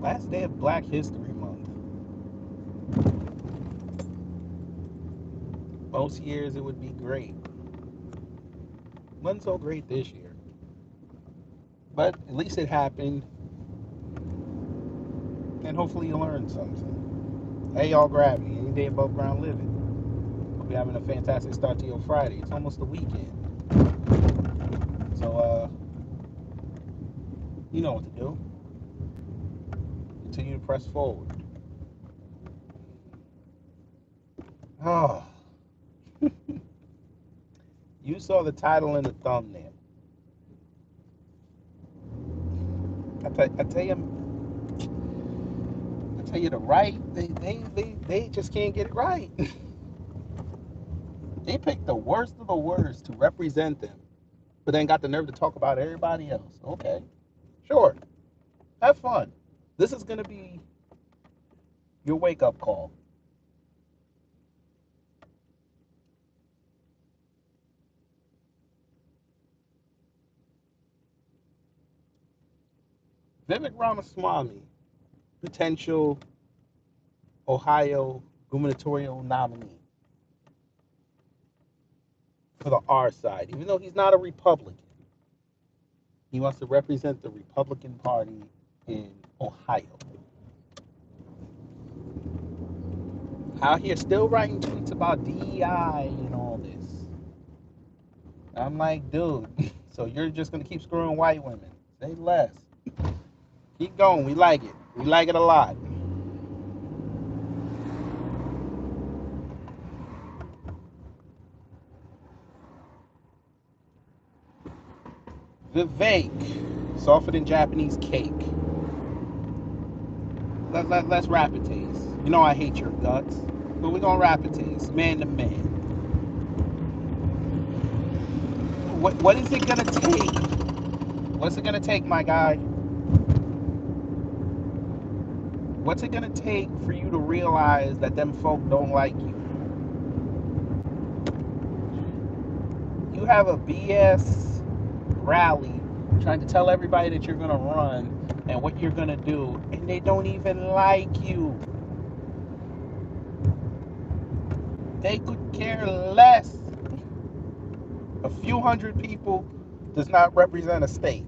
Last day of Black History Month. Most years it would be great. Wasn't so great this year. But at least it happened, and hopefully you learned something. Hey, y'all, Gravity. Any day above ground living. Hope you're having a fantastic start to your Friday. It's almost the weekend. So, you know what to do. Continue to press forward. Oh, you saw the title and the thumbnail. I tell you the right, they just can't get it right. They picked the worst of the worst to represent them, but then got the nerve to talk about everybody else. Okay, sure, have fun. This is gonna be your wake-up call. Vivek Ramaswamy, potential Ohio gubernatorial nominee for the R side, even though he's not a Republican. He wants to represent the Republican Party in Ohio. Out here still writing tweets about DEI and all this. I'm like, dude, so you're just going to keep screwing white women. Say less. Keep going. We like it. We like it a lot. Vivek, softer than Japanese cake. Let's rapid taste. You know I hate your guts, but we're going to rapid taste, man to man. What is it going to take? What's it going to take, my guy? What's it going to take for you to realize that them folk don't like you? You have a BS rally trying to tell everybody that you're going to run and what you're going to do, and they don't even like you. They could care less. A few hundred people does not represent a state.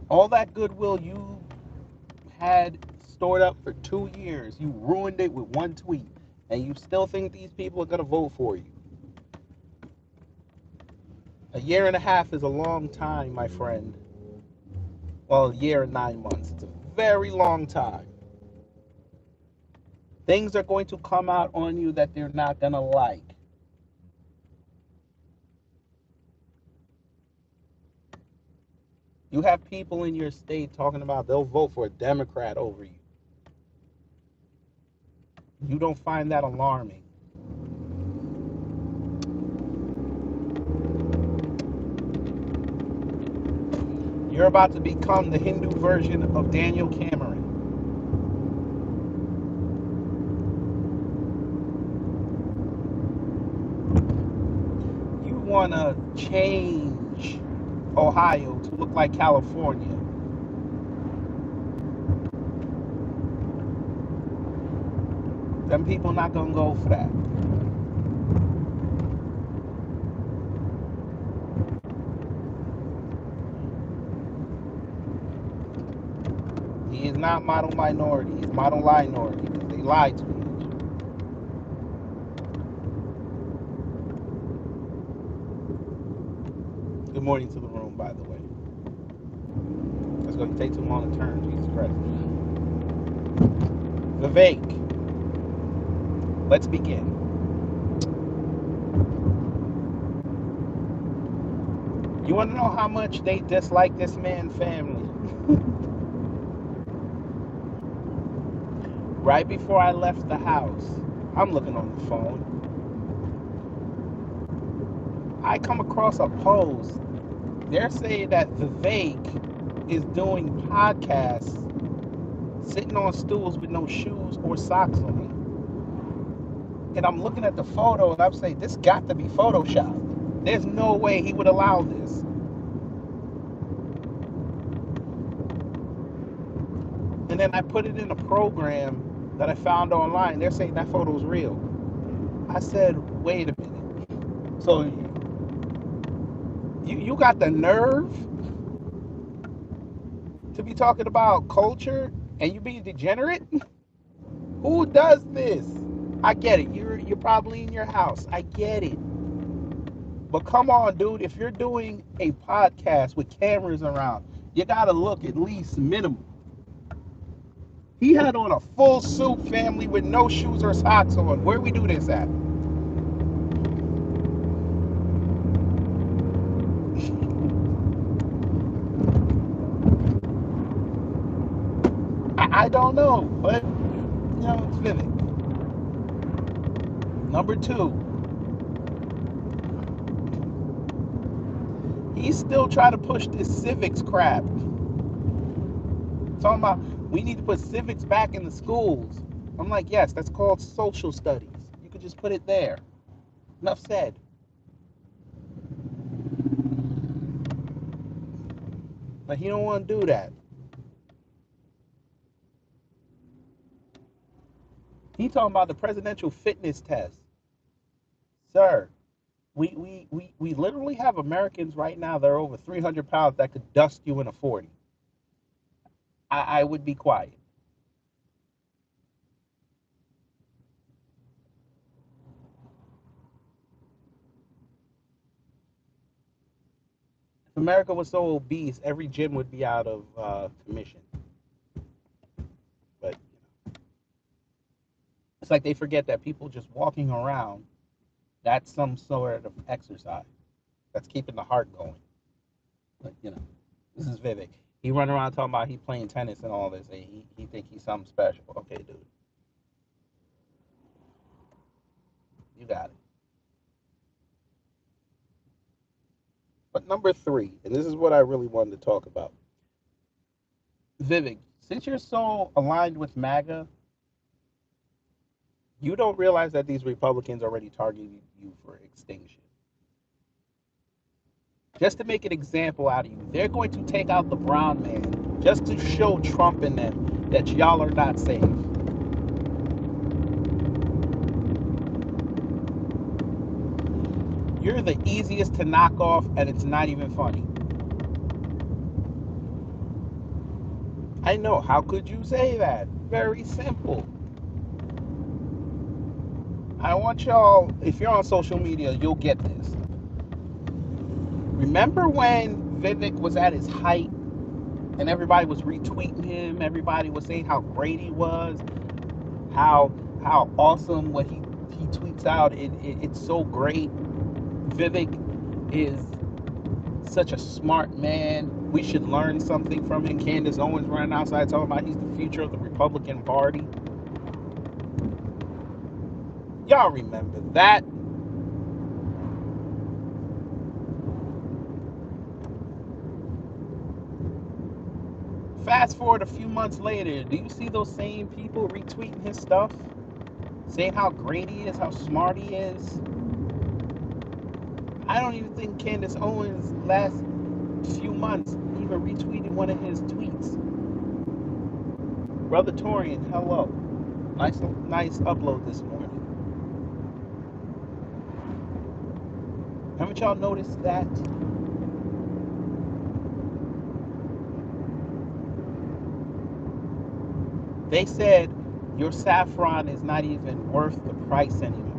All that goodwill you had stored up for 2 years, you ruined it with one tweet, and you still think these people are going to vote for you. A year and a half is a long time, my friend. Well, a year and 9 months. It's a very long time. Things are going to come out on you that they're not going to like. You have people in your state talking about they'll vote for a Democrat over you. You don't find that alarming. You're about to become the Hindu version of Daniel Cameron. You want to change Ohio to look like California. Them people not going to go for that. He is not model minority. He's model minority because they lied to you. Good morning to the room, by the way. It's going to take too long to turn. Jesus Christ. Vivek, let's begin. You want to know how much they dislike this man's family? Right before I left the house, I'm looking on the phone. I come across a post. They're saying that Vivek is doing podcasts sitting on stools with no shoes or socks on. And I'm looking at the photo and I'm saying, this got to be Photoshopped. There's no way he would allow this. And then I put it in a program that I found online. They're saying that photo's real. I said, wait a minute. So you got the nerve to be talking about culture and you being degenerate? Who does this? I get it. You're probably in your house. I get it. But come on, dude, if you're doing a podcast with cameras around, you gotta look at least minimum. He had on a full suit, family, with no shoes or socks on. Where we do this at? I don't know, but it's Vivek. Number two, he's still trying to push this civics crap. Talking about we need to put civics back in the schools. I'm like, yes, that's called social studies. You could just put it there. Enough said. But he don't want to do that. He talking about the presidential fitness test. Sir, we literally have Americans right now that are over 300 pounds that could dust you in a 40. I would be quiet. If America was so obese, every gym would be out of commission. But it's like they forget that people just walking around, that's some sort of exercise. That's keeping the heart going. But this is Vivek. He run around talking about he playing tennis and all this. And he think he's something special. Okay, dude. You got it. But number three, and this is what I really wanted to talk about. Vivek, since you're so aligned with MAGA, you don't realize that these Republicans already targeted you for extinction. Just to make an example out of you, they're going to take out the brown man just to show Trump and them that y'all are not safe. You're the easiest to knock off, and it's not even funny. I know, how could you say that? Very simple. I want y'all, if you're on social media, you'll get this. Remember when Vivek was at his height and everybody was retweeting him, everybody was saying how great he was, how awesome what he tweets out, it's so great. Vivek is such a smart man. We should learn something from him. Candace Owens running outside talking about he's the future of the Republican Party. Y'all remember that? Fast forward a few months later, do you see those same people retweeting his stuff? Saying how great he is, how smart he is? I don't even think Candace Owens last few months even retweeted one of his tweets. Brother Torian, hello. Nice upload this morning. Haven't y'all noticed that? They said your saffron is not even worth the price anymore.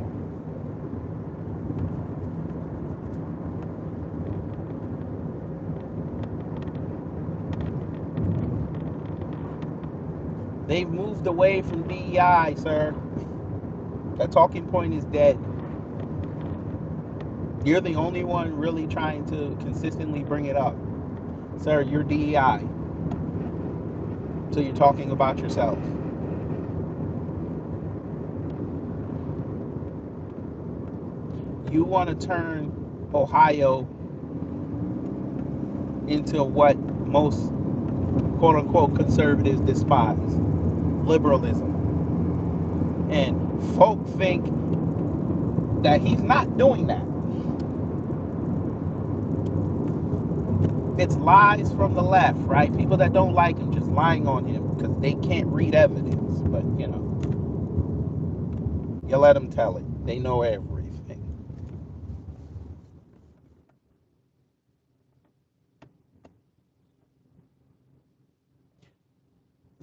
They've moved away from DEI, sir. That talking point is dead. You're the only one really trying to consistently bring it up. Sir, you're DEI. So you're talking about yourself. You want to turn Ohio into what most quote-unquote conservatives despise, liberalism. And folk think that he's not doing that. It's lies from the left, right? People that don't like him just lying on him. because they can't read evidence. But you let them tell it. They know everything.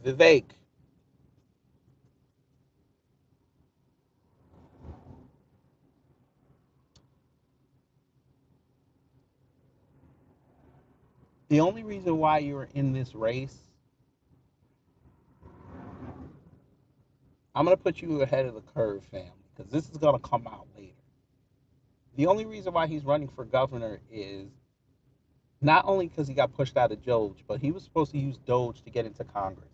Vivek, the only reason why you're in this race, I'm gonna put you ahead of the curve, fam, because this is gonna come out later. The only reason why he's running for governor is not only because he got pushed out of Doge, but he was supposed to use Doge to get into Congress.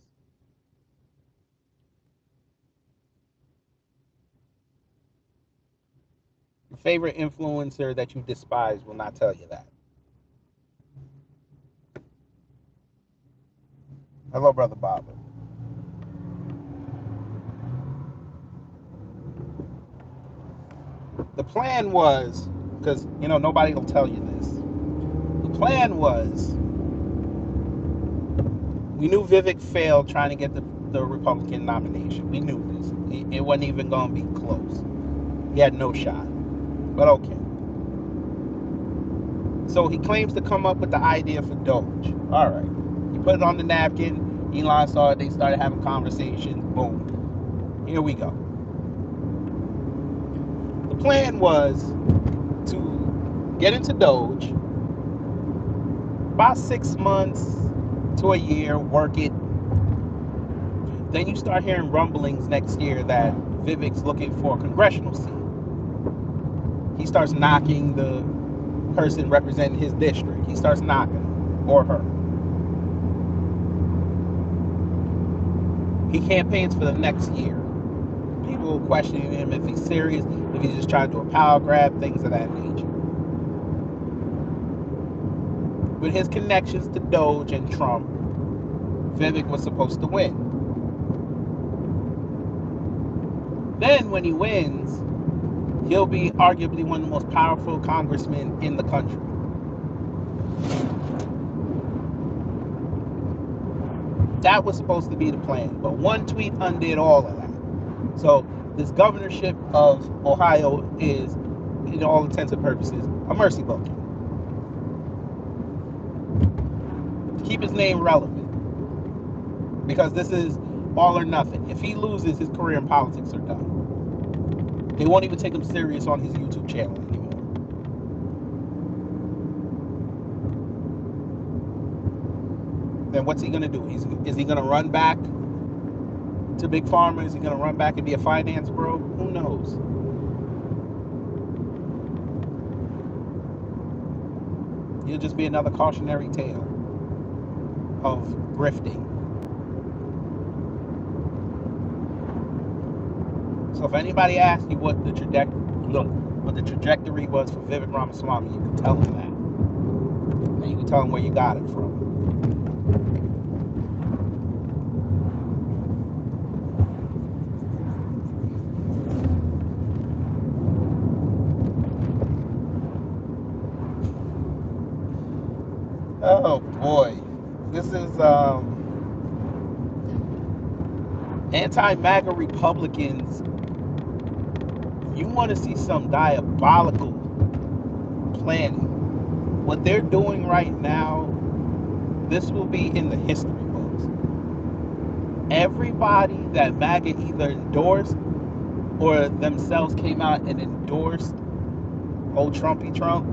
Your favorite influencer that you despise will not tell you that. Hello, Brother Bob. The plan was, because nobody will tell you this. The plan was, we knew Vivek failed trying to get the Republican nomination. We knew this. It wasn't even going to be close. He had no shot. But okay. So he claims to come up with the idea for Doge. All right. He put it on the napkin. Elon saw it. They started having conversations. Boom. Here we go. The plan was to get into Doge, about 6 months to a year, work it. Then you start hearing rumblings next year that Vivek's looking for a congressional seat. He starts knocking the person representing his district. He starts knocking him or her. He campaigns for the next year. People questioning him if he's serious, if he's just trying to do a power grab, things of that nature. With his connections to Doge and Trump, Vivek was supposed to win. Then when he wins, he'll be arguably one of the most powerful congressmen in the country. That was supposed to be the plan, but one tweet undid all of that. So this governorship of Ohio is, in all intents and purposes, a mercy vote. To keep his name relevant. Because this is all or nothing. If he loses, his career in politics are done. They won't even take him serious on his YouTube channel anymore. Then what's he going to do? Is he going to run back to Big Pharma? Is he going to run back and be a finance bro? Who knows? He'll just be another cautionary tale of grifting. So if anybody asks you what the trajectory was for Vivek Ramaswamy, you can tell them that. And you can tell them where you got it from. Oh boy, this is anti-MAGA Republicans. If you want to see some diabolical planning, what they're doing right now, this will be in the history books. Everybody that MAGA either endorsed or themselves came out and endorsed old Trumpy Trump,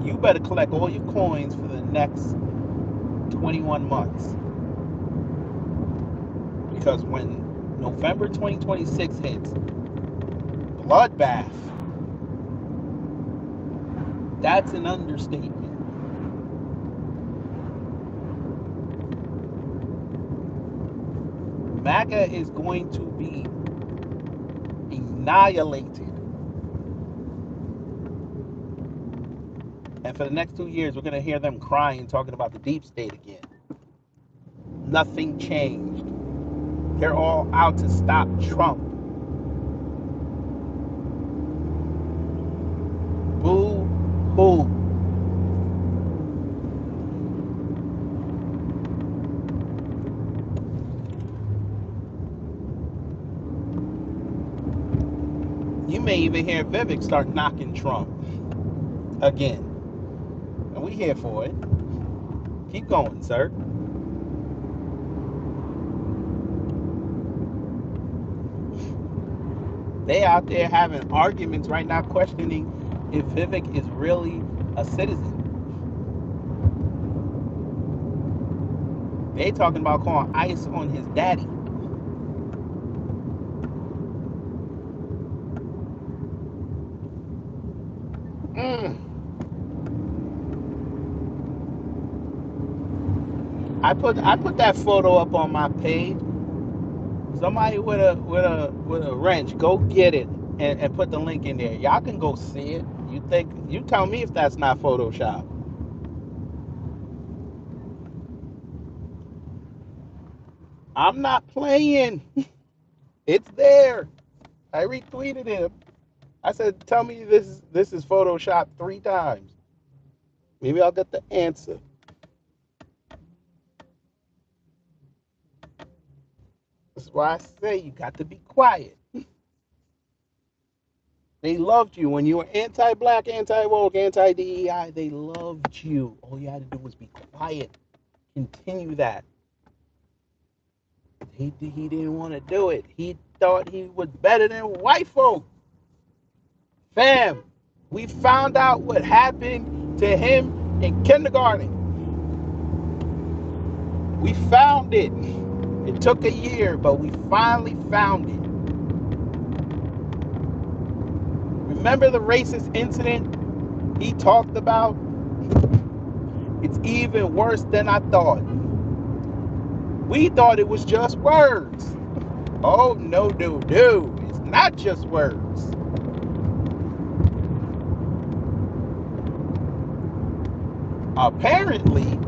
you better collect all your coins for the next 21 months. Because when November 2026 hits, bloodbath, that's an understatement. MAGA is going to be annihilated. And for the next 2 years, we're going to hear them crying, talking about the deep state again. Nothing changed. They're all out to stop Trump. Boo hoo. may even hear Vivek start knocking Trump again. And we here for it. Keep going, sir. They out there having arguments right now, questioning if Vivek is really a citizen. They talking about calling ICE on his daddy. Mm. I put that photo up on my page. Somebody with a wrench, go get it and put the link in there. Y'all can go see it. You tell me if that's not Photoshop. I'm not playing. It's there. I retweeted him. I said, tell me this is Photoshop 3 times. Maybe I'll get the answer. That's why I say you got to be quiet. They loved you when you were anti-black, anti-woke, anti-DEI. They loved you. All you had to do was be quiet. Continue that. He didn't want to do it. He thought he was better than white folk. Fam, we found out what happened to him in kindergarten. We found it. It took a year, but we finally found it. Remember the racist incident he talked about? It's even worse than I thought. We thought it was just words. Oh, no. It's not just words. Apparently,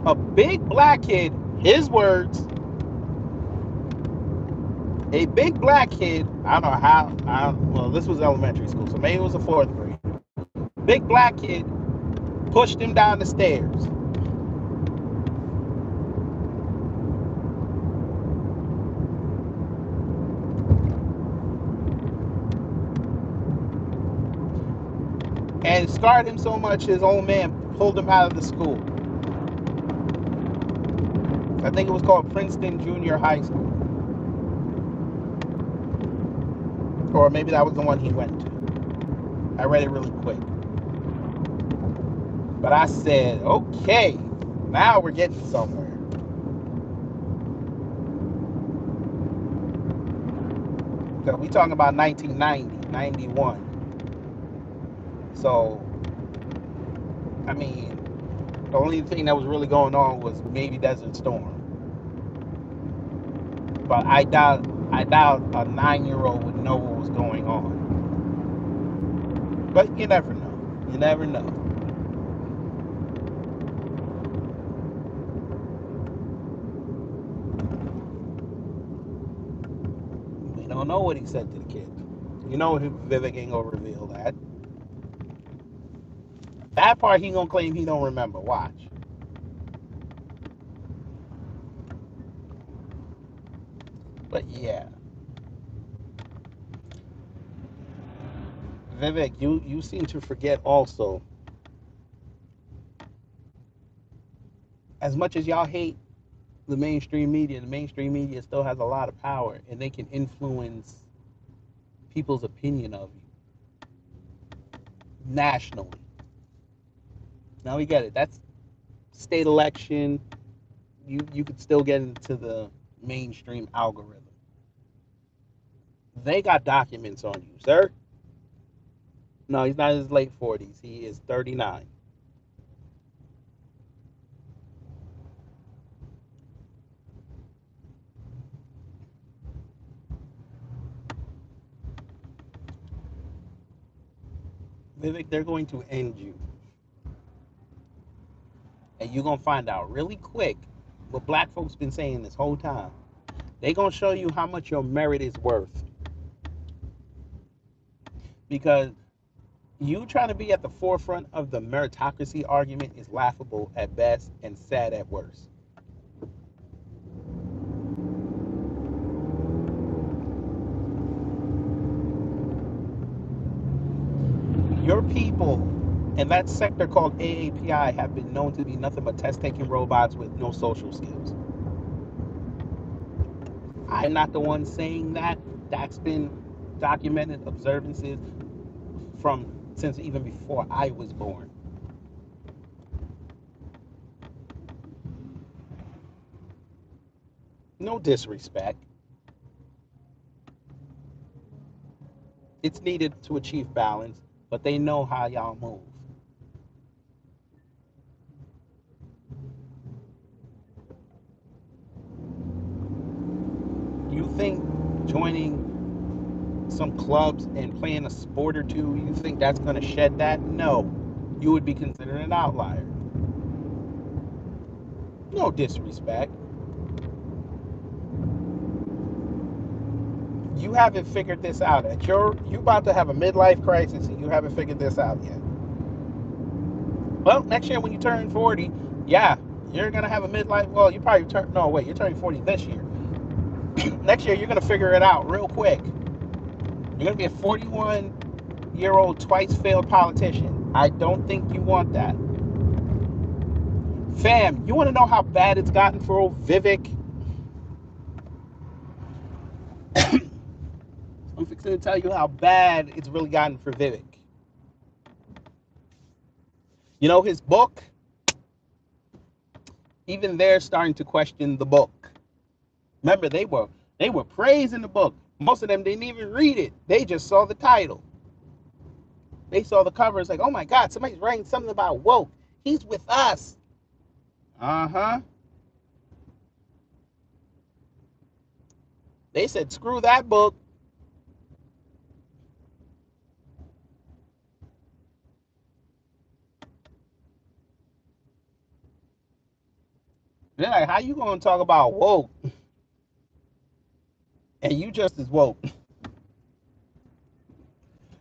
a big black kid, his words, a big black kid, I don't know how, well, this was elementary school, so maybe it was a 4th grade. Big black kid pushed him down the stairs. And scarred him so much, his old man pulled him out of the school. I think it was called Princeton Junior High School. Or maybe that was the one he went to. I read it really quick. But I said, okay, now we're getting somewhere. So we talking about 1990, 91. So, I mean, the only thing that was really going on was maybe Desert Storm. But I doubt a 9-year-old would know what was going on. But you never know. You never know. We don't know what he said to the kid. You know Vivek ain't gonna reveal that. That part he gonna claim he don't remember. Watch. But yeah. Vivek, you seem to forget also, as much as y'all hate the mainstream media still has a lot of power and they can influence people's opinion of you nationally. Now we get it. That's state election. You could still get into the mainstream algorithm. They got documents on you, sir. No, he's not in his late 40s. He is 39. Vivek, they're going to end you. And you're going to find out really quick what black folks been saying this whole time. They're going to show you how much your merit is worth. Because you trying to be at the forefront of the meritocracy argument is laughable at best and sad at worst. Your people in that sector called AAPI have been known to be nothing but test-taking robots with no social skills. I'm not the one saying that. That's been documented observances from since even before I was born. No disrespect. It's needed to achieve balance, but they know how y'all move. You think joining some clubs and playing a sport or two, you think that's going to shed that? No. You would be considered an outlier. No disrespect. You haven't figured this out. You about to have a midlife crisis and you haven't figured this out yet. Well, next year when you turn 40, yeah, you're going to have a midlife. Well, you probably turn, no, wait, you're turning 40 this year. Next year, you're going to figure it out real quick. You're going to be a 41-year-old, twice failed politician. I don't think you want that. Fam, you want to know how bad it's gotten for old Vivek? I'm fixing to tell you how bad it's really gotten for Vivek. You know, his book, even they're starting to question the book. Remember, they were praising the book. Most of them didn't even read it. They just saw the title. They saw the cover. It's like, oh my God, somebody's writing something about woke. He's with us. Uh-huh. They said, screw that book. They're like, how you gonna talk about woke and you just as woke?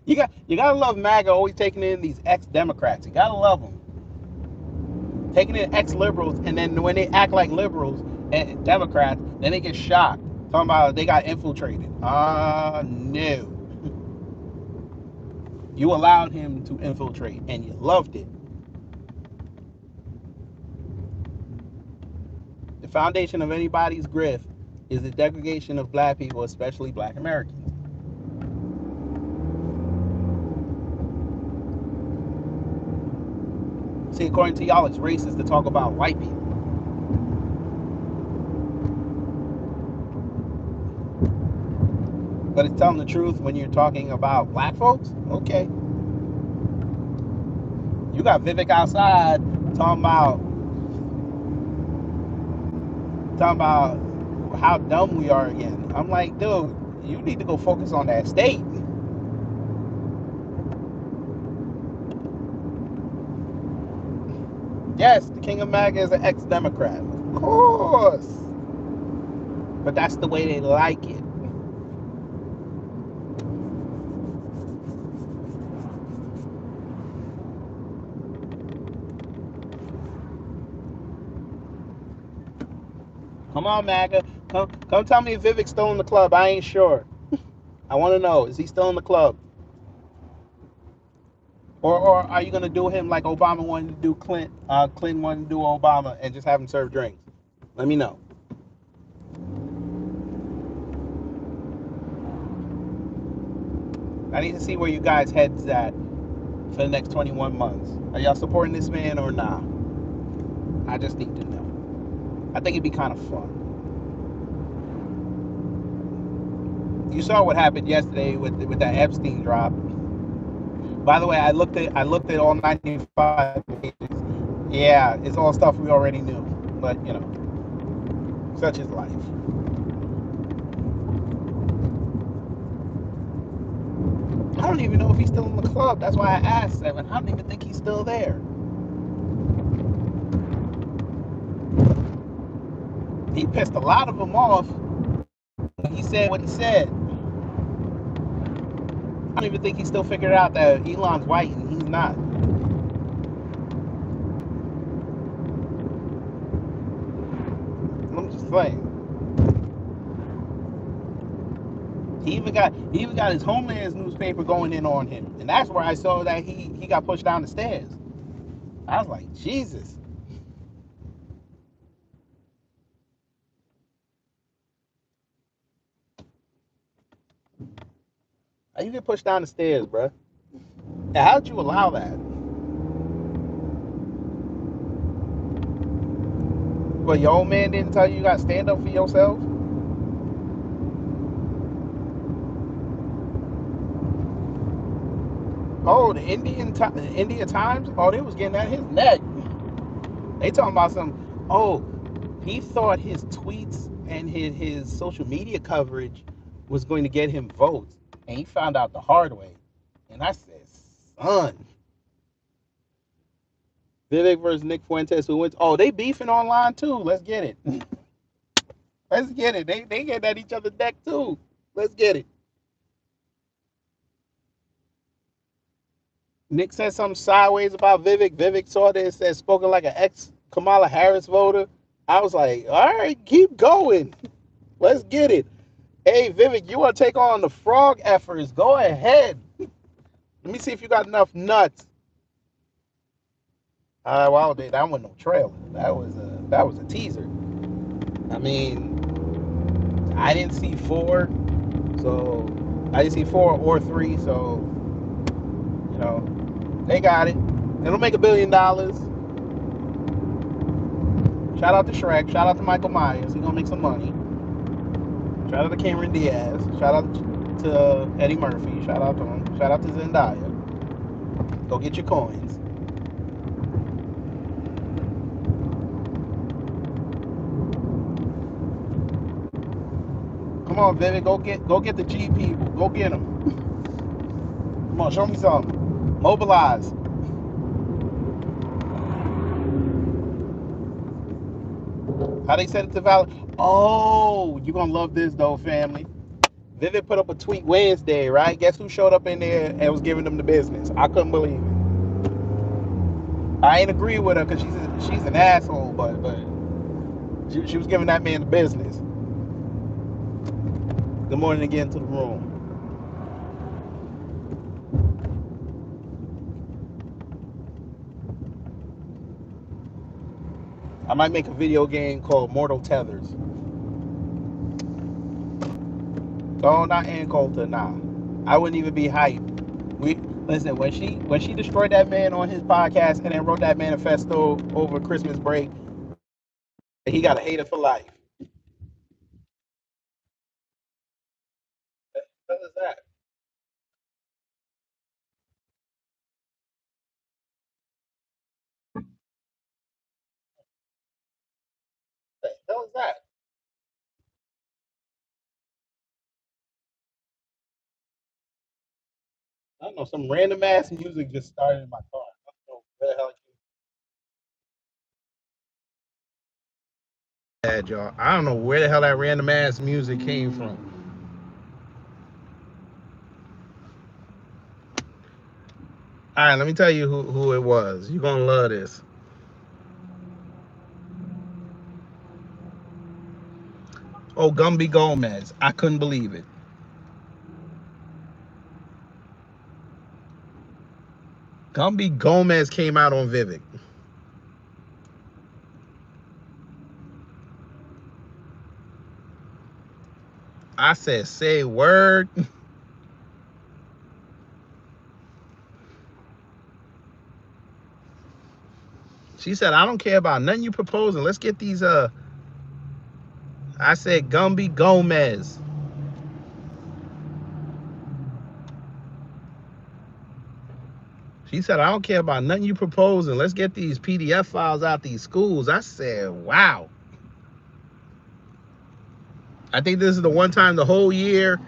You gotta love MAGA always taking in these ex-Democrats. You gotta love them. Taking in ex-liberals, and then when they act like liberals and Democrats, then they get shocked. Talking about they got infiltrated. No. You allowed him to infiltrate and you loved it. The foundation of anybody's grift is the degradation of black people, especially black Americans. See, according to y'all, it's racist to talk about white people. But it's telling the truth when you're talking about black folks? Okay. You got Vivek outside talking about how dumb we are again. I'm like, dude, you need to go focus on that state. Yes, the king of MAGA is an ex-Democrat. Of course. But that's the way they like it. Come on, MAGA. Come tell me if Vivek's still in the club. I ain't sure. I want to know, is he still in the club? Or are you going to do him like Obama wanted to do Clinton wanted to do Obama and just have him serve drinks? Let me know. I need to see where you guys' heads at for the next 21 months. Are y'all supporting this man or not? I just need to know. I think it'd be kind of fun. You saw what happened yesterday with that Epstein drop. By the way, I looked at all 95 pages. Yeah, it's all stuff we already knew, but you know, such is life. I don't even know if he's still in the club. That's why I asked Seven. I don't even think he's still there. He pissed a lot of them off when he said what he said. I don't even think he still figured out that Elon's white and he's not. I'm just saying. He even got his Homeland's newspaper going in on him, and that's where I saw that he got pushed down the stairs. I was like, Jesus. How you get pushed down the stairs, bro? And how'd you allow that? Well, your old man didn't tell you got to stand up for yourself? Oh, the India Times? Oh, they was getting at his neck. They talking about some, oh, he thought his tweets and his social media coverage was going to get him votes. And he found out the hard way. And I said, son. Vivek versus Nick Fuentes, who wins. Oh, they beefing online too. Let's get it. Let's get it. They get at each other's neck too. Let's get it. Nick said something sideways about Vivek. Vivek saw this, said spoken like an ex Kamala Harris voter. I was like, all right, keep going. Let's get it. Hey, Vivek, you want to take on the frog efforts? Go ahead. Let me see if you got enough nuts. Well, that wasn't no trailer. That was a teaser. I mean, I didn't see 4, so I didn't see 4 or 3, so you know, they got it. It'll make $1 billion. Shout out to Shrek. Shout out to Michael Myers. He's gonna make some money. Shout out to Cameron Diaz. Shout out to Eddie Murphy. Shout out to him. Shout out to Zendaya. Go get your coins. Come on, Vivek. Go get the G people. Go get them. Come on, show me something. Mobilize. How they said it to Val? Oh, you're gonna love this though, family. Vivek put up a tweet Wednesday, right? Guess who showed up in there and was giving them the business? I couldn't believe it. I ain't agree with her because she's an asshole, but she was giving that man the business. Good morning again to the room. I might make a video game called Mortal Tethers. Oh, not Ann Coulter, nah. I wouldn't even be hyped. Listen, when she destroyed that man on his podcast and then wrote that manifesto over Christmas break, he got a hater for life. What is that? What the hell is that? I don't know. Some random ass music just started in my car. I don't know where the hell it came from. Y'all. I don't know where the hell that random ass music came from. All right, let me tell you who it was. You're gonna love this. Oh, Gumby Gomez. I couldn't believe it. Gumby Gomez came out on Vivek. I said, say word. She said, I don't care about nothing you proposing. Let's get these I said Gumby Gomez. She said, I don't care about nothing you proposing. Let's get these PDF files out these schools. I said, wow. I think this is the one time the whole year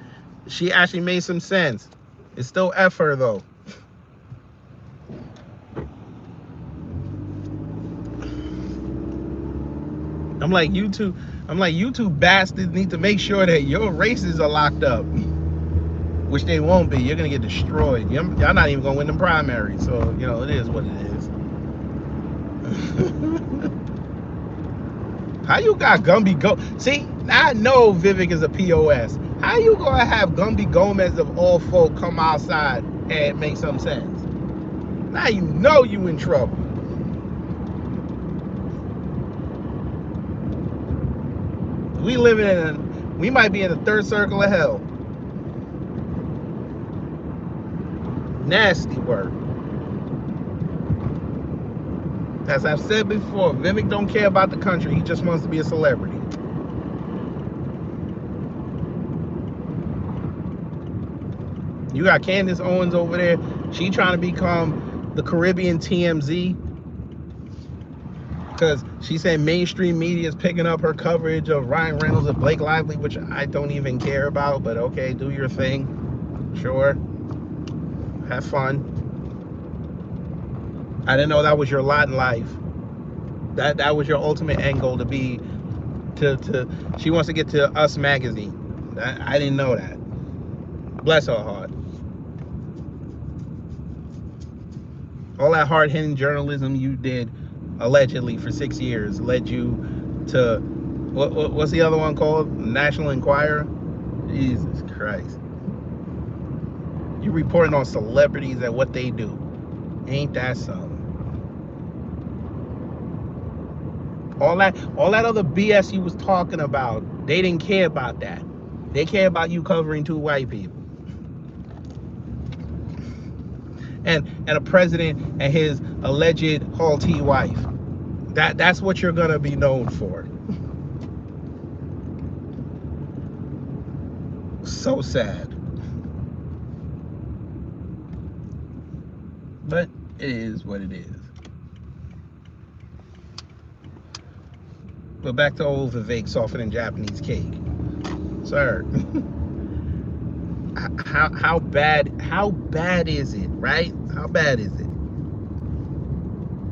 she actually made some sense. It's still F her though. I'm like, you two bastards need to make sure that your races are locked up. Which they won't be. You're gonna get destroyed. Y'all not even gonna win the primary. So, you know, it is what it is. How you got Gumby go? See, I know Vivek is a POS. How you gonna have Gumby Gomez of all folk come outside and make some sense? Now you know you in trouble. We might be in the third circle of hell. Nasty work. As I've said before, Vivek don't care about the country. He just wants to be a celebrity. You got Candace Owens over there. She trying to become the Caribbean TMZ because she said mainstream media is picking up her coverage of Ryan Reynolds and Blake Lively, which I don't even care about, but okay, do your thing. Sure. Have fun. I didn't know that was your lot in life. That was your ultimate end goal, to be to she wants to get to Us magazine. I didn't know that. Bless her heart. All that hard-hitting journalism you did allegedly for 6 years led you to what's the other one called? National Enquirer? Jesus Christ. You reporting on celebrities and what they do. Ain't that something? All that other BS you was talking about, they didn't care about that. They care about you covering 2 white people. And a president and his alleged haughty wife. That's what you're gonna be known for. So sad. But it is what it is. But back to old Vivek softening Japanese cake. Sir. How bad is it, right? How bad is it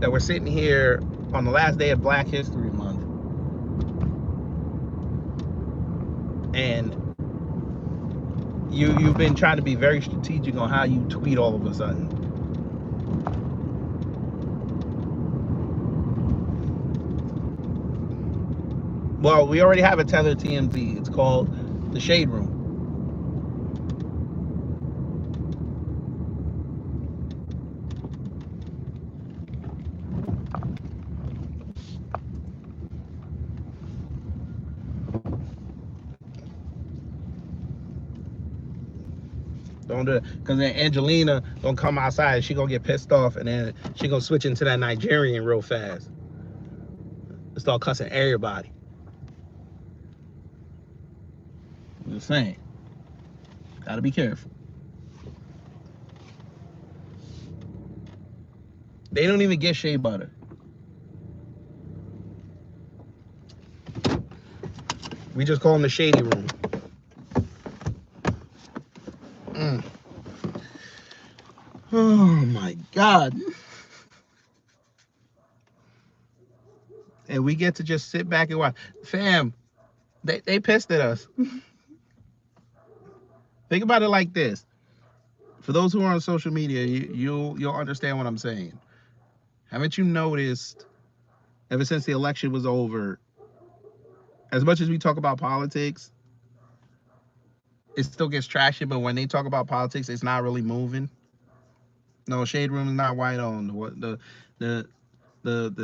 that we're sitting here on the last day of Black History Month and you've been trying to be very strategic on how you tweet all of a sudden? Well, we already have a tethered TMZ. It's called the Shade Room. Don't do it, because then Angelina gonna come outside and she gonna get pissed off, and then she gonna switch into that Nigerian real fast and start cussing everybody. I'm just saying, gotta be careful. They don't even get shea butter. We just call them the Shady Room. Oh my God. And we get to just sit back and watch. Fam, they pissed at us. Think about it like this. For those who are on social media, you'll understand what I'm saying. Haven't you noticed, ever since the election was over, as much as we talk about politics, it still gets trashy, but when they talk about politics, it's not really moving. No, Shade Room is not white owned. What the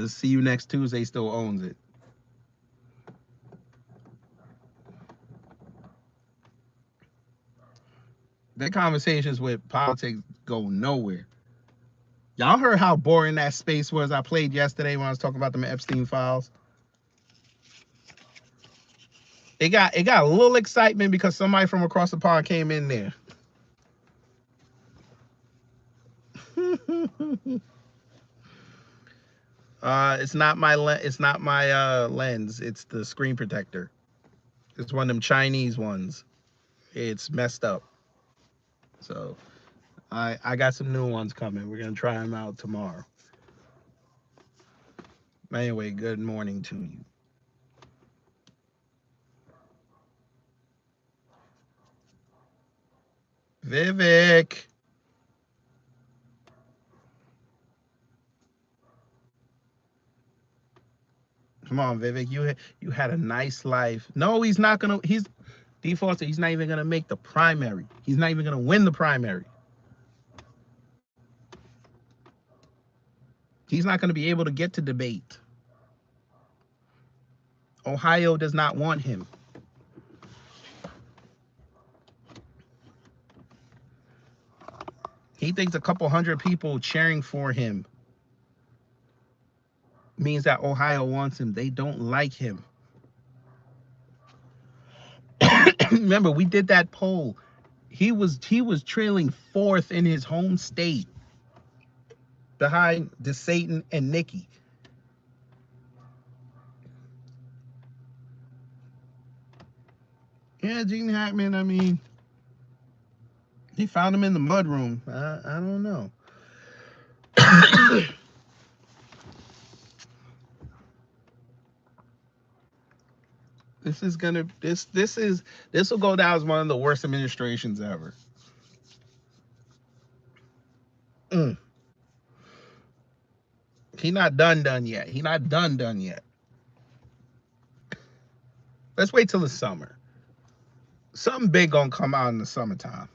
See You Next Tuesday still owns it. Their conversations with politics go nowhere. Y'all heard how boring that space was I played yesterday when I was talking about them Epstein files? It got a little excitement because somebody from across the pond came in there. It's not my lens. It's the screen protector. It's one of them Chinese ones. It's messed up. So I got some new ones coming. We're gonna try them out tomorrow. Anyway, good morning to you. Vivek. Come on, Vivek. You had a nice life. No, he's not gonna. Foster, he's not even going to make the primary. He's not even going to win the primary. He's not going to be able to get to debate. Ohio does not want him. He thinks a couple hundred people cheering for him means that Ohio wants him. They don't like him. Remember, we did that poll. He was trailing 4th in his home state behind DeSatan and Nikki. Yeah, Gene Hackman, I mean, he found him in the mudroom. I don't know. This will go down as one of the worst administrations ever. He not done yet. He not done yet. Let's wait till the summer. Something big gonna come out in the summertime.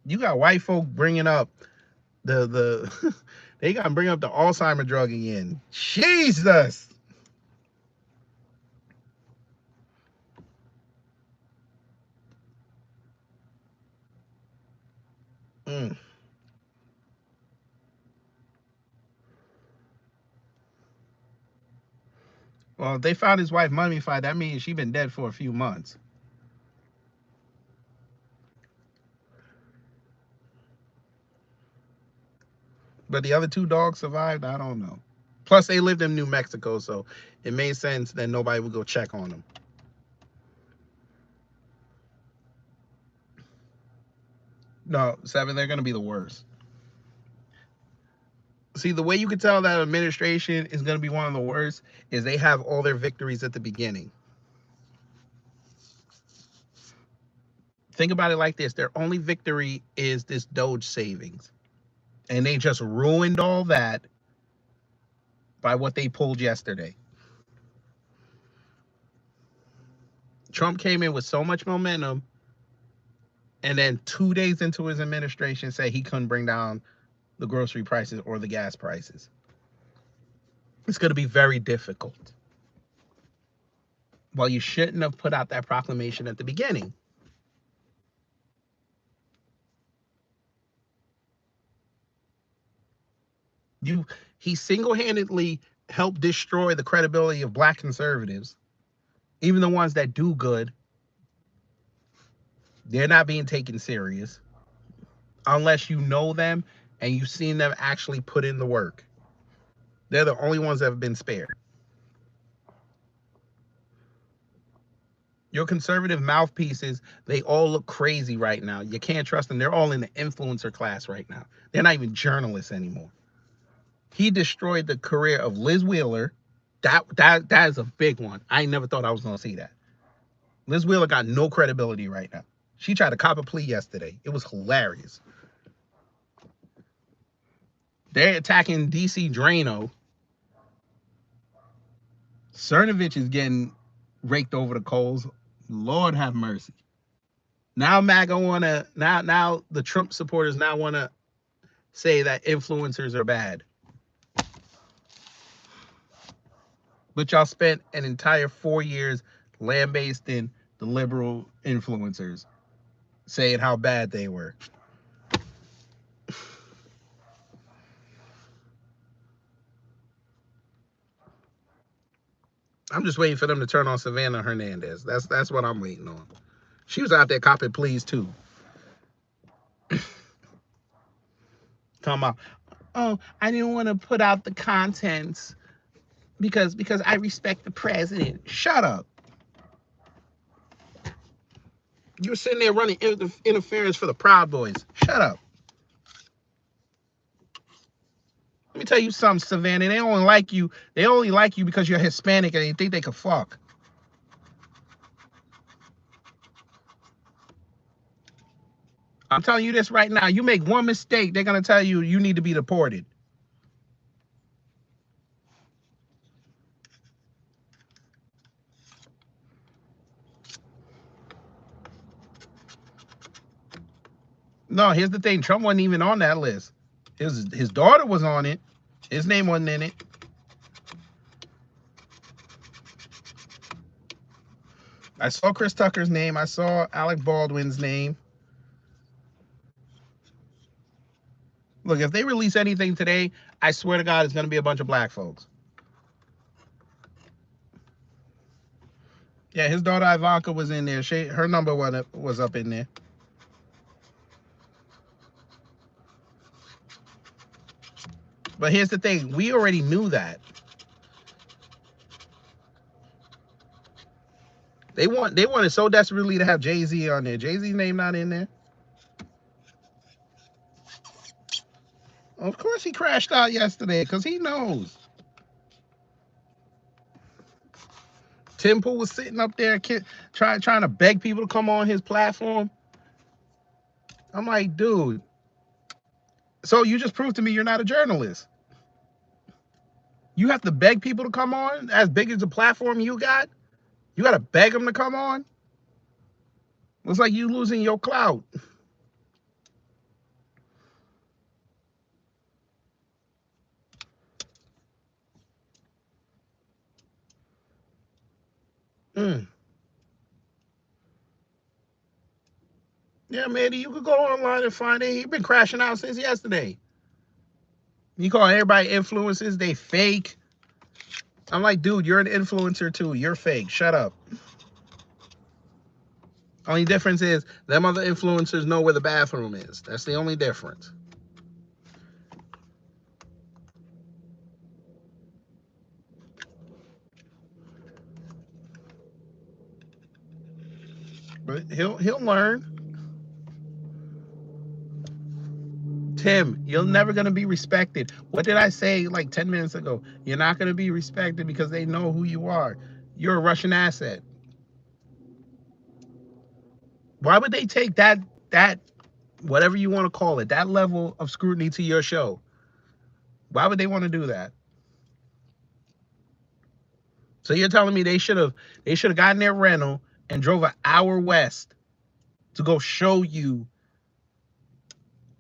You got white folk bringing up the they gotta bring up the Alzheimer drug again. Jesus. Well, if they found his wife mummified, that means she's been dead for a few months. But the other 2 dogs survived? I don't know. Plus, they lived in New Mexico, so it made sense that nobody would go check on them. No, 7, they're going to be the worst. See, the way you can tell that administration is going to be one of the worst is they have all their victories at the beginning. Think about it like this. Their only victory is this Doge savings. And they just ruined all that by what they pulled yesterday. Trump came in with so much momentum, and then 2 days into his administration said he couldn't bring down the grocery prices or the gas prices. It's going to be very difficult. Well, you shouldn't have put out that proclamation at the beginning. He single-handedly helped destroy the credibility of black conservatives. Even the ones that do good, they're not being taken serious unless you know them and you've seen them actually put in the work. They're the only ones that have been spared. Your conservative mouthpieces, they all look crazy right now. You can't trust them. They're all in the influencer class right now. They're not even journalists anymore. He destroyed the career of Liz Wheeler. That is a big one. I never thought I was going to see that. Liz Wheeler got no credibility right now. She tried to cop a plea yesterday. It was hilarious. They're attacking DC Drano. Cernovich is getting raked over the coals. Lord have mercy. Now MAGA wanna now the Trump supporters now wanna say that influencers are bad. But y'all spent an entire 4 years lambasting the liberal influencers, saying how bad they were. I'm just waiting for them to turn on Savannah Hernandez. That's what I'm waiting on. She was out there copping pleas too. Talking about, oh, I didn't want to put out the contents because I respect the president. Shut up. You're sitting there running interference for the Proud Boys. Shut up. Let me tell you something, Savannah. They only like you because you're Hispanic and they think they can fuck. I'm telling you this right now. You make one mistake, they're going to tell you you need to be deported. No, here's the thing. Trump wasn't even on that list. His daughter was on it. His name wasn't in it. I saw Chris Tucker's name. I saw Alec Baldwin's name. Look, if they release anything today, I swear to God, it's going to be a bunch of black folks. Yeah, his daughter Ivanka was in there. Her number was up in there. But here's the thing. We already knew that. They wanted so desperately to have Jay-Z on there. Jay-Z's name not in there. Of course he crashed out yesterday because he knows. Tim Pool was sitting up there trying to beg people to come on his platform. I'm like, dude, so you just proved to me you're not a journalist. You have to beg people to come on as big as the platform you got? You got to beg them to come on? Looks like you losing your clout. Yeah, maybe you could go online and find it. He's been crashing out since yesterday. You call everybody influencers, they fake. I'm like, dude, you're an influencer too. You're fake. Shut up. Only difference is them other influencers know where the bathroom is. That's the only difference. But he'll learn. Tim, you're never going to be respected. What did I say like 10 minutes ago? You're not going to be respected because they know who you are. You're a Russian asset. Why would they take that whatever you want to call it, that level of scrutiny to your show? Why would they want to do that? So you're telling me they should have gotten their rental and drove an hour west to go show you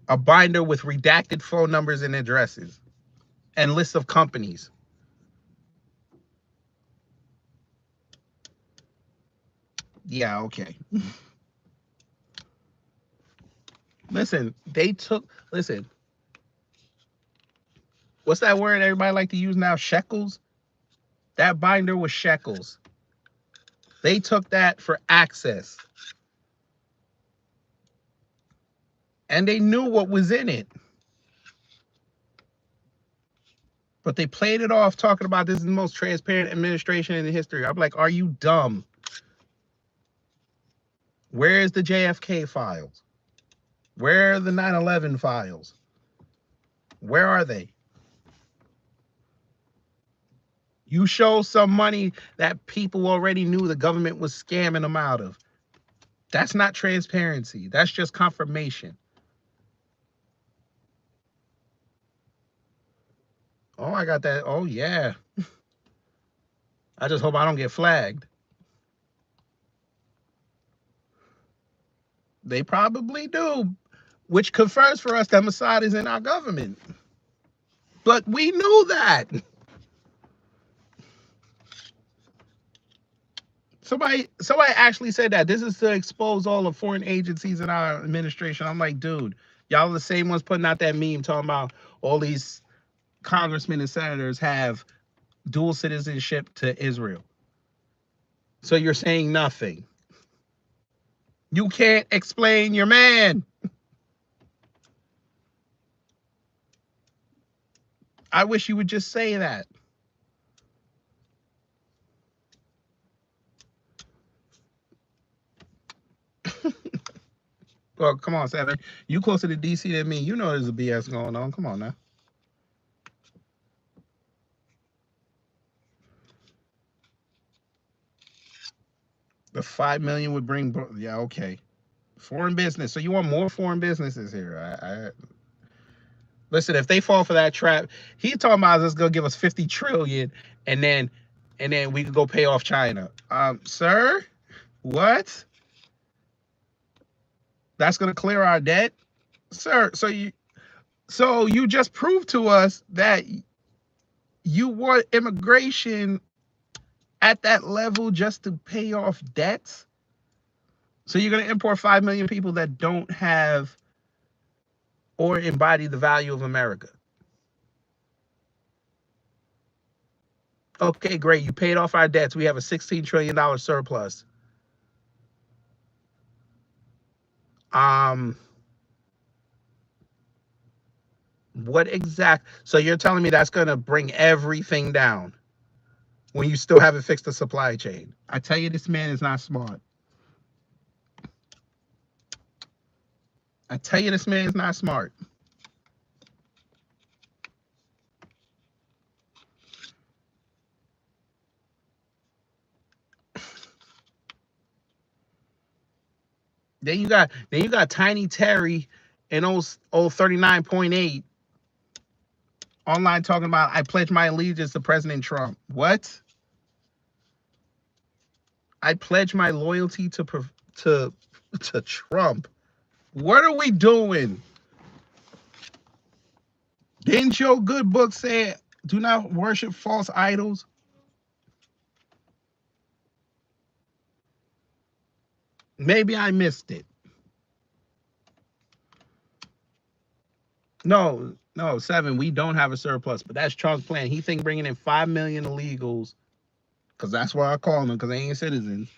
a binder with redacted phone numbers and addresses and lists of companies. Yeah, okay. Listen, what's that word everybody like to use now? Shekels? That binder was shekels. They took that for access. And they knew what was in it. But they played it off talking about this is the most transparent administration in history. I'm like, are you dumb? Where is the JFK files? Where are the 9/11 files? Where are they? You show some money that people already knew the government was scamming them out of. That's not transparency. That's just confirmation. Oh, I got that. Oh, yeah. I just hope I don't get flagged. They probably do, which confirms for us that Mossad is in our government. But we knew that. Somebody actually said that this is to expose all the foreign agencies in our administration. I'm like, dude, y'all are the same ones putting out that meme talking about all these congressmen and senators have dual citizenship to Israel. So you're saying nothing. You can't explain your man. I wish you would just say that. Well, come on, Seven. You closer to DC than me. You know there's a BS going on. Come on now. The 5 million would bring, yeah, okay. Foreign business. So you want more foreign businesses here? Listen, if they fall for that trap, he's talking about let's go give us 50 trillion, and then we could go pay off China. Sir, what? That's gonna clear our debt? Sir, so you just proved to us that you want immigration at that level just to pay off debts? So you're going to import 5 million people that don't have or embody the value of America. Okay, great. You paid off our debts. We have a $16 trillion surplus. Um, what exact? So you're telling me that's going to bring everything down when you still haven't fixed the supply chain? I tell you, this man is not smart. I tell you, this man is not smart. Then you got Tiny Terry and old 39.8 online talking about I pledge my allegiance to President Trump. What? I pledge my loyalty to to Trump. What are we doing? Didn't your good book say do not worship false idols? Maybe I missed it. No, 7. We don't have a surplus, but that's Trump's plan. He think bringing in 5 million illegals, because that's what I call them, because they ain't citizens.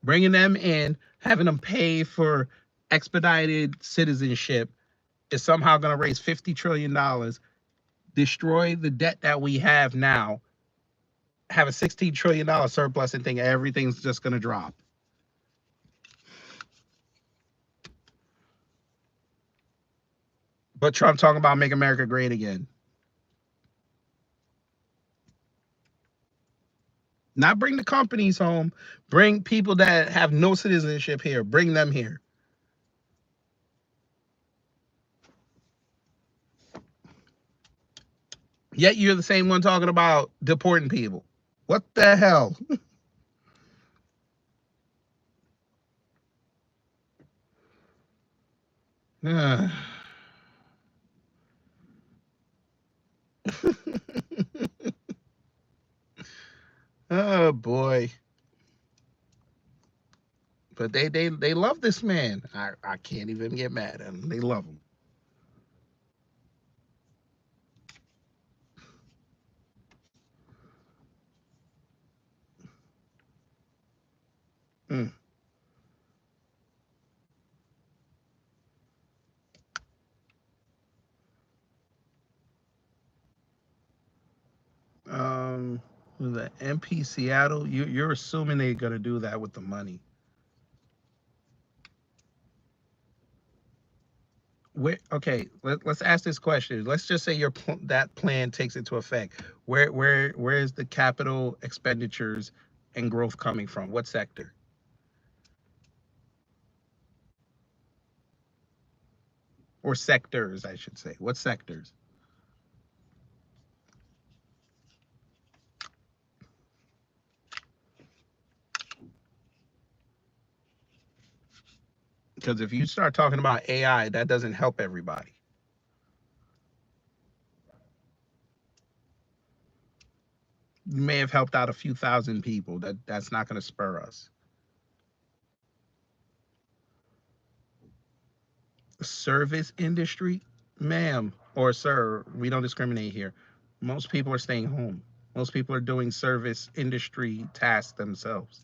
Bringing them in, having them pay for expedited citizenship is somehow going to raise $50 trillion, destroy the debt that we have now, have a $16 trillion surplus, and think everything's just going to drop. But Trump talking about make America great again. Not bring the companies home. Bring people that have no citizenship here. Bring them here. Yet you're the same one talking about deporting people. What the hell? Oh boy. But they love this man. I can't even get mad at him. They love him. Mm. The MP Seattle, you're assuming they're gonna do that with the money. Let's ask this question. Let's just say that plan takes into effect. Where is the capital expenditures and growth coming from? What sector? Or sectors, I should say. What sectors? Because if you start talking about AI, that doesn't help everybody. You may have helped out a few thousand people. That's not going to spur us. Service industry, ma'am or sir, we don't discriminate here. Most people are staying home. Most people are doing service industry tasks themselves.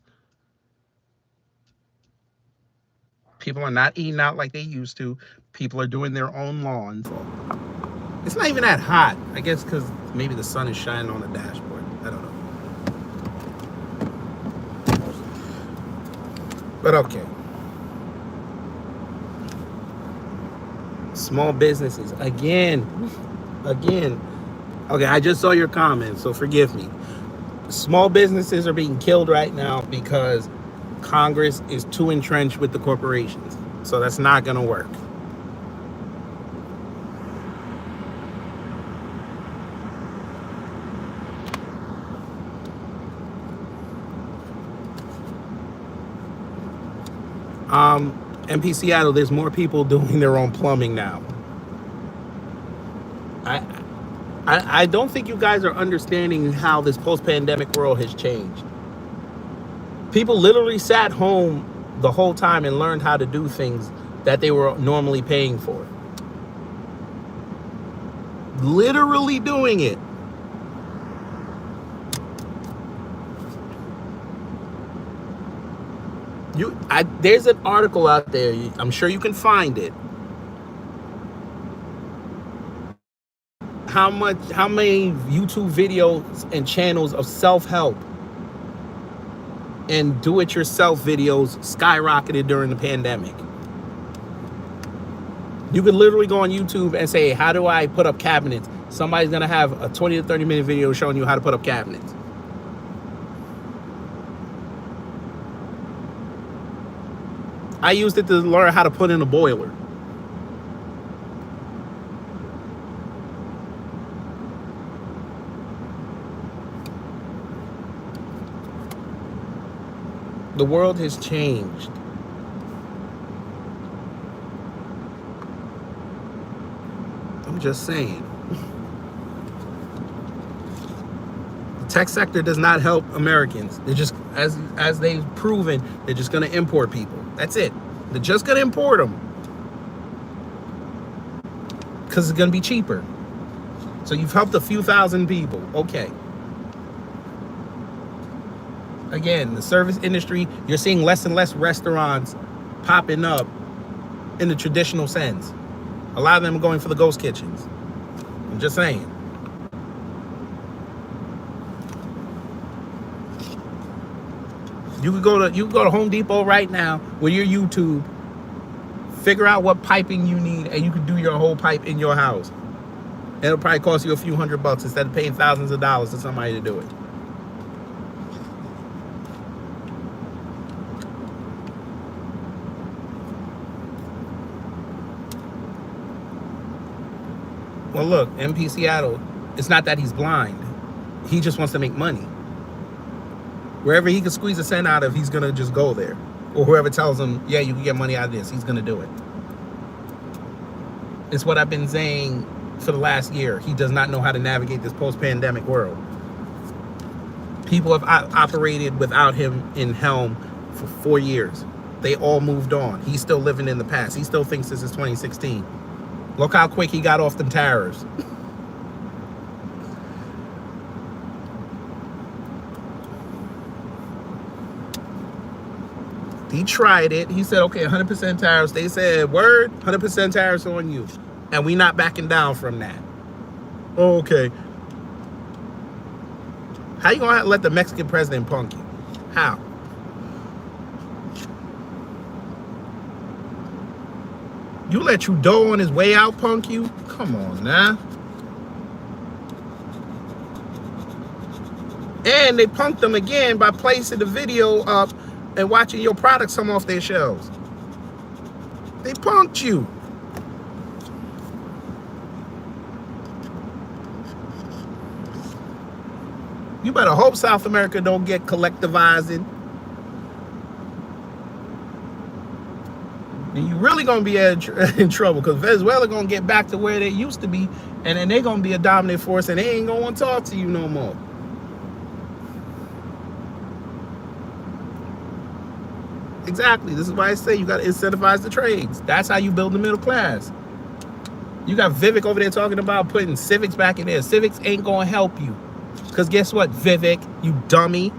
People are not eating out like they used to. People are doing their own lawns. It's not even that hot. I guess because maybe the sun is shining on the dashboard. I don't know. But okay. Small businesses. Again. Okay, I just saw your comment, so forgive me. Small businesses are being killed right now because Congress is too entrenched with the corporations. So that's not going to work. MP Seattle, there's more people doing their own plumbing now. I, I don't think you guys are understanding how this post-pandemic world has changed. People literally sat home the whole time and learned how to do things that they were normally paying for. Literally doing it. There's an article out there. I'm sure you can find it. How many YouTube videos and channels of self-help and do-it-yourself videos skyrocketed during the pandemic. You could literally go on YouTube and say, how do I put up cabinets? Somebody's gonna have a 20 to 30 minute video showing you how to put up cabinets. I used it to learn how to put in a boiler. The world has changed. I'm just saying. The tech sector does not help Americans. They're just, as they've proven, they're just going to import people. That's it. They're just going to import them. Because it's going to be cheaper. So you've helped a few thousand people. Okay. Again, the service industry, you're seeing less and less restaurants popping up in the traditional sense. A lot of them are going for the ghost kitchens. I'm just saying. You could go to Home Depot right now with your YouTube, figure out what piping you need, and you can do your whole pipe in your house. And it'll probably cost you a few $100 instead of paying thousands of dollars to somebody to do it. Well, look, MP Seattle, it's not that he's blind. He just wants to make money. Wherever he can squeeze a cent out of, he's going to just go there. Or whoever tells him, yeah, you can get money out of this, he's going to do it. It's what I've been saying for the last year. He does not know how to navigate this post-pandemic world. People have operated without him in helm for 4 years. They all moved on. He's still living in the past. He still thinks this is 2016. Look how quick he got off them tariffs. He tried it. He said, okay, 100% tariffs. They said, word, 100% tariffs on you. And we not backing down from that. Oh, okay. How you gonna let the Mexican president punk you? How? You let Trudeau on his way out punk you? Come on now. And they punked them again by placing the video up and watching your products come off their shelves. They punked you. You better hope South America don't get collectivizing. And you're really going to be in trouble, because Venezuela going to get back to where they used to be, and then they're going to be a dominant force, and they ain't going to want to talk to you no more. Exactly. This is why I say you got to incentivize the trades. That's how you build the middle class. You got Vivek over there talking about putting civics back in there. Civics ain't going to help you. Because guess what, Vivek, you dummy?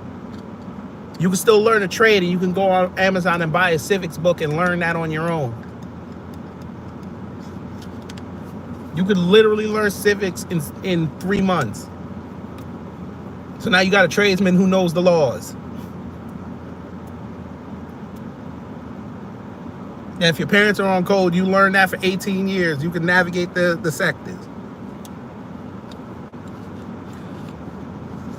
You can still learn a trade, and you can go on Amazon and buy a civics book and learn that on your own. You could literally learn civics in 3 months. So now you got a tradesman who knows the laws. And if your parents are on code, you learn that for 18 years. You can navigate the sectors.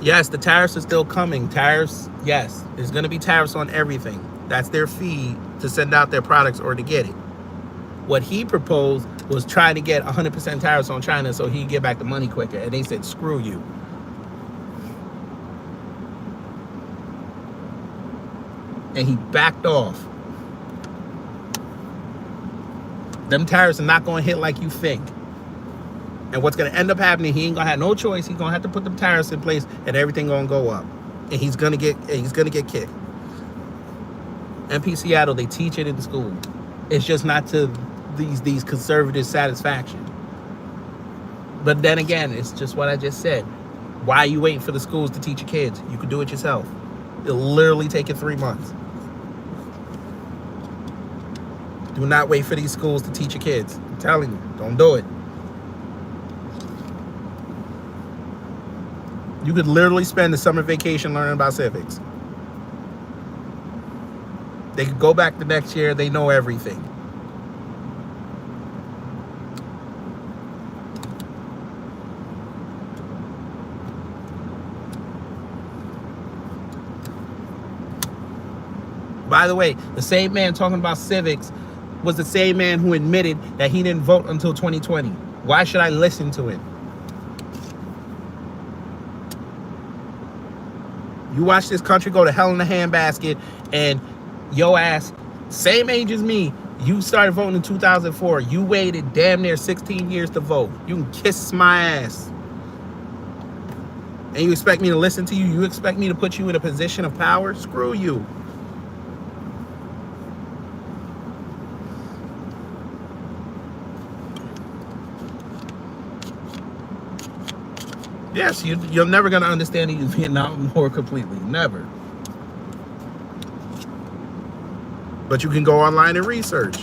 Yes, the tariffs are still coming. Tariffs, yes. There's going to be tariffs on everything. That's their fee to send out their products or to get it. What he proposed was trying to get 100% tariffs on China so he could get back the money quicker. And they said, screw you. And he backed off. Them tariffs are not going to hit like you think. And what's going to end up happening, he ain't going to have no choice. He's going to have to put the tariffs in place and everything going to go up. And he's going to get kicked. MP Seattle, they teach it in the school. It's just not to these conservative satisfaction. But then again, it's just what I just said. Why are you waiting for the schools to teach your kids? You could do it yourself. It'll literally take you 3 months. Do not wait for these schools to teach your kids. I'm telling you, don't do it. You could literally spend the summer vacation learning about civics. They could go back the next year. They know everything. By the way, the same man talking about civics was the same man who admitted that he didn't vote until 2020. Why should I listen to him? You watch this country go to hell in a handbasket, and yo ass, same age as me, you started voting in 2004. You waited damn near 16 years to vote. You can kiss my ass. And you expect me to listen to you? You expect me to put you in a position of power? Screw you. Yes, you're never going to understand the Vietnam War completely. Never. But you can go online and research.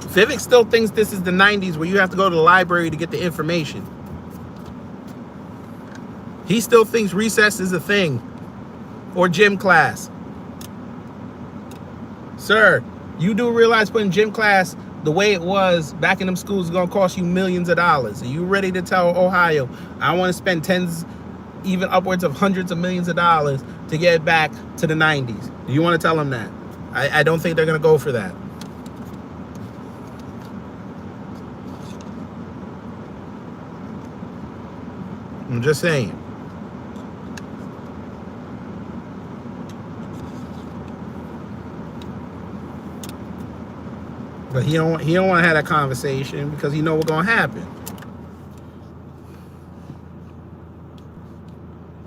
Vivek still thinks this is the 90s where you have to go to the library to get the information. He still thinks recess is a thing. Or gym class. Sir, you do realize putting gym class the way it was back in them schools is going to cost you millions of dollars. Are you ready to tell Ohio, I want to spend tens, even upwards of hundreds of millions of dollars to get back to the 90s? Do you want to tell them that? I don't think they're going to go for that. I'm just saying. But he don't want to have that conversation because he know what's gonna happen.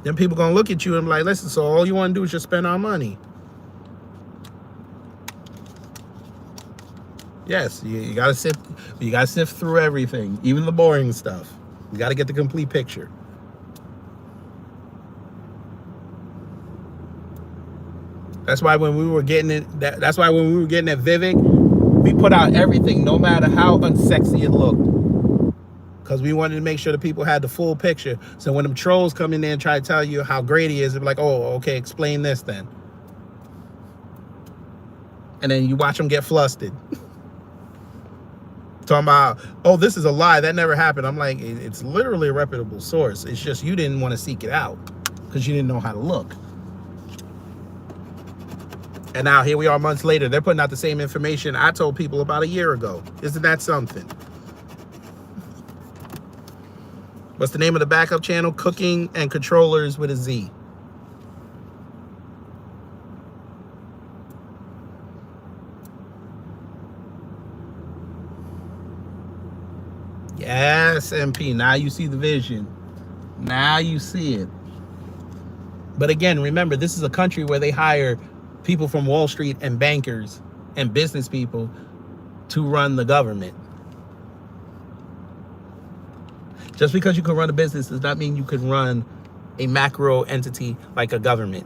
Then people gonna look at you and be like, listen, so all you want to do is just spend our money. Yes, you gotta sift through everything, even the boring stuff. You gotta get the complete picture. That's why when we were getting it, that's why when we were getting at Vivek, we put out everything, no matter how unsexy it looked. Because we wanted to make sure the people had the full picture. So when them trolls come in there and try to tell you how great he is, they're like, oh, okay, explain this then. And then you watch them get flustered. Talking about, oh, this is a lie. That never happened. I'm like, it's literally a reputable source. It's just you didn't want to seek it out because you didn't know how to look. And now here we are months later. They're putting out the same information I told people about a year ago. Isn't that something? What's the name of the backup channel? Cooking and Controllers with a Z. Yes, MP. Now you see the vision. Now you see it. But again, remember, this is a country where they hire people from Wall Street and bankers and business people to run the government. Just because you can run a business does not mean you can run a macro entity like a government.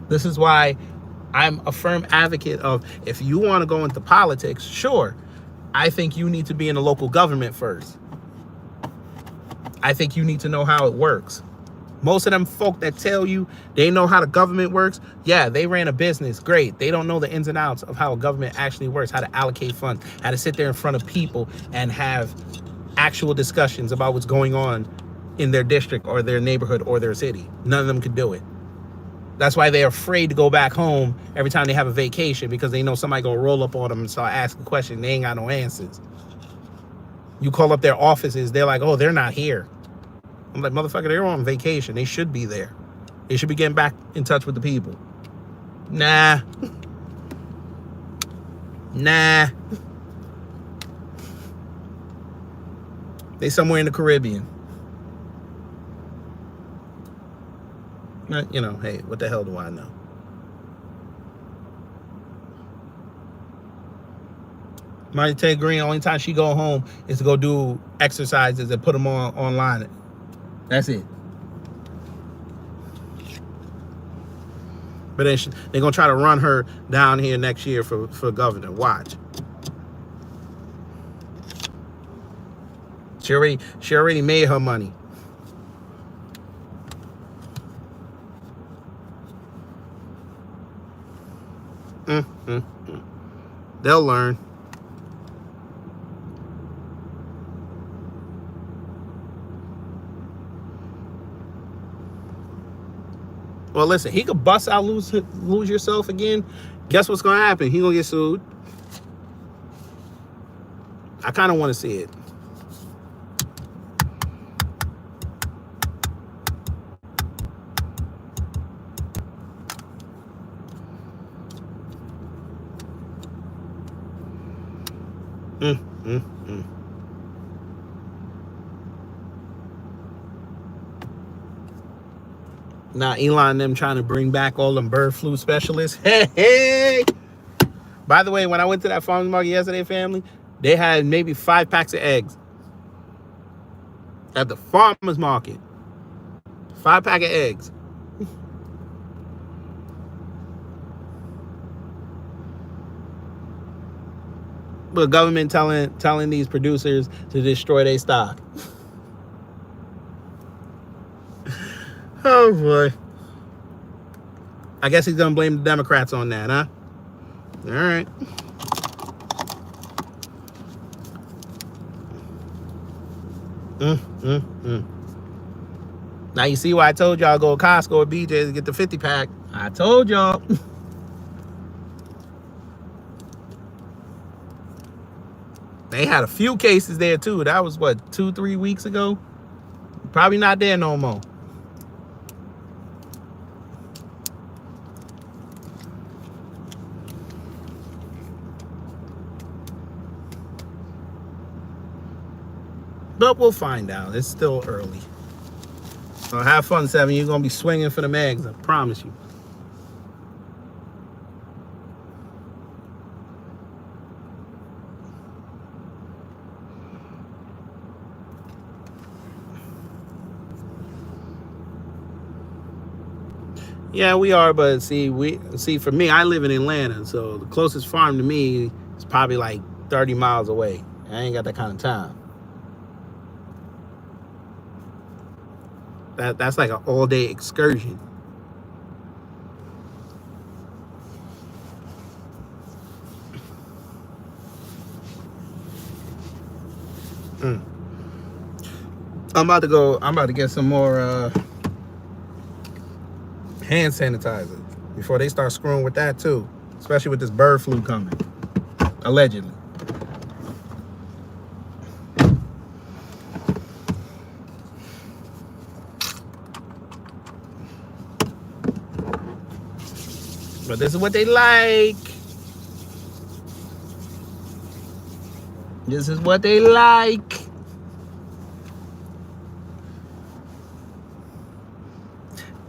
This is why I'm a firm advocate of, if you want to go into politics, sure, I think you need to be in the local government first. I think you need to know how it works. Most of them folk that tell you they know how the government works, yeah, they ran a business, great. They don't know the ins and outs of how a government actually works, how to allocate funds, how to sit there in front of people and have actual discussions about what's going on in their district or their neighborhood or their city. None of them could do it. That's why they're afraid to go back home every time they have a vacation, because they know somebody gonna roll up on them and start asking questions. They ain't got no answers. You call up their offices, they're like, oh, they're not here. I'm like, motherfucker, they're on vacation. They should be there. They should be getting back in touch with the people. Nah. They somewhere in the Caribbean. You know, hey, what the hell do I know? Marty Ted Green, only time she go home is to go do exercises and put them online. That's it. But then they're going to try to run her down here next year for governor. Watch. She already made her money. They'll learn. Well, listen, he could bust out lose yourself again. Guess what's going to happen? He going to get sued. I kind of want to see it. Now Elon and them trying to bring back all them bird flu specialists. Hey. By the way, when I went to that farmer's market yesterday, family, they had maybe 5 packs of eggs at the farmer's market. 5 pack of eggs. The government telling these producers to destroy their stock. Oh boy. I guess he's gonna blame the Democrats on that, huh? All right. Now you see why I told y'all go to Costco or BJ's to get the 50 pack. I told y'all. They had a few cases there too. That was what, 2-3 weeks ago? Probably not there no more. But we'll find out. It's still early. So have fun, 7. You're going to be swinging for the eggs. I promise you. Yeah, we are. But see, for me, I live in Atlanta. So the closest farm to me is probably like 30 miles away. I ain't got that kind of time. That's like an all-day excursion. I'm about to get some more hand sanitizer before they start screwing with that too, especially with this bird flu coming, allegedly. But this is what they like. This is what they like.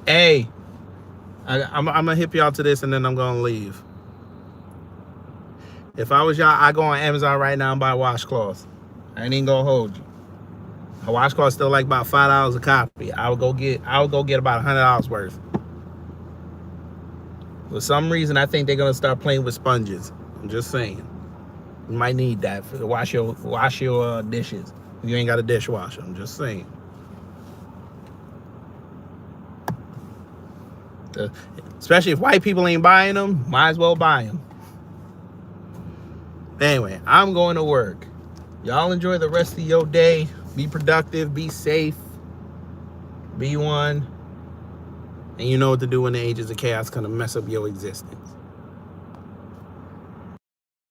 Hey, I'm gonna hip y'all to this and then I'm gonna leave. If I was y'all, I go on Amazon right now and buy washcloths. I ain't even gonna hold you. A washcloth still like about $5 a copy. I would go get about $100 worth. For some reason, I think they're gonna start playing with sponges. I'm just saying. You might need that to wash your dishes if you ain't got a dishwasher. I'm just saying. Especially if white people ain't buying them, might as well buy them. Anyway, I'm going to work. Y'all enjoy the rest of your day. Be productive. Be safe. Be one. And you know what to do when the ages of chaos kind of mess up your existence.